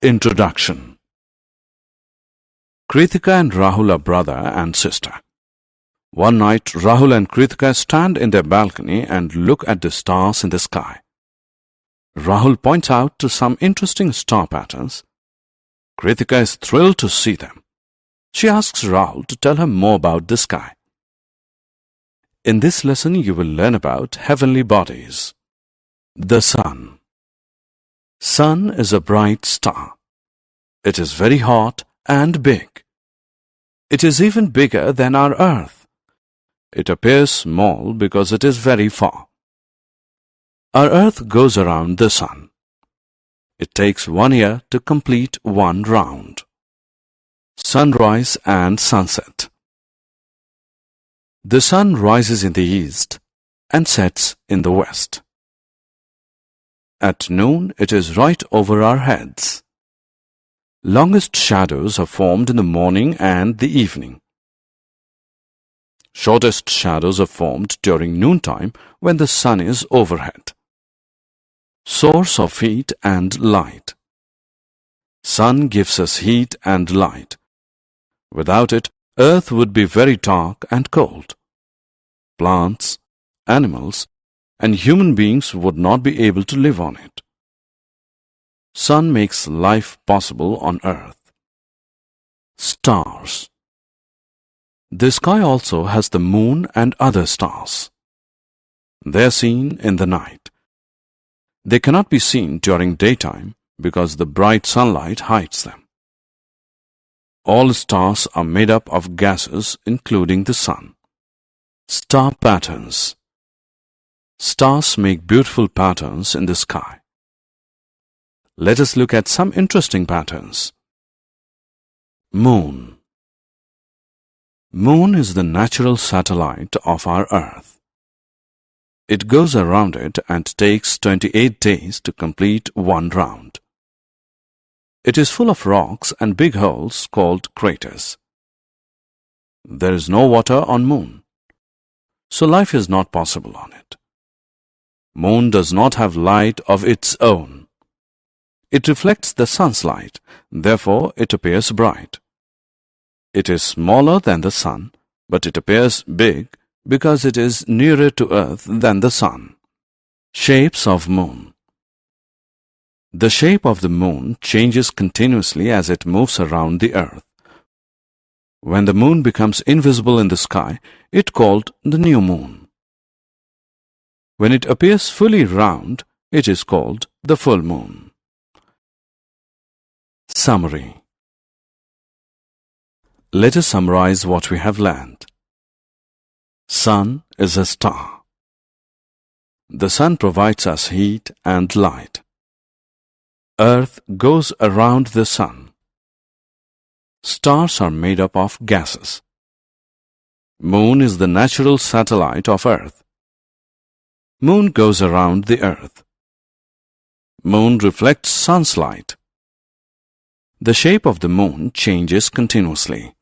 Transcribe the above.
Introduction. Kritika and Rahul are brother and sister. One night, Rahul and Kritika stand in their balcony and look at the stars in the sky. Rahul points out to some interesting star patterns. Kritika is thrilled to see them. She asks Rahul to tell her more about the sky. In this lesson, you will learn about heavenly bodies. The Sun. Sun is a bright star. It is very hot and big. It is even bigger than our Earth. It appears small because it is very far. Our Earth goes around the Sun. It takes 1 year to complete one round. Sunrise and sunset. The sun rises in the east and sets in the west. At noon, it is right over our heads. Longest shadows are formed in the morning and the evening. Shortest shadows are formed during noontime when the sun is overhead. Source of heat and light. Sun gives us heat and light. Without it, Earth would be very dark and cold. Plants, animals, and human beings would not be able to live on it. Sun makes life possible on Earth. Stars. The sky also has the moon and other stars. They are seen in the night. They cannot be seen during daytime because the bright sunlight hides them. All stars are made up of gases, including the sun. Star patterns. Stars make beautiful patterns in the sky. Let us look at some interesting patterns. Moon. Moon is the natural satellite of our Earth. It goes around it and takes 28 days to complete one round. It is full of rocks and big holes called craters. There is no water on Moon, so life is not possible on it. Moon does not have light of its own. It reflects the sun's light, therefore it appears bright. It is smaller than the sun, but it appears big because it is nearer to Earth than the sun. Shapes of Moon. The shape of the moon changes continuously as it moves around the Earth. When the moon becomes invisible in the sky, it is called the new moon. When it appears fully round, it is called the full moon. Summary. Let us summarize what we have learned. Sun is a star. The sun provides us heat and light. Earth goes around the sun. Stars are made up of gases. Moon is the natural satellite of Earth. Moon goes around the Earth. Moon reflects sun's light. The shape of the moon changes continuously.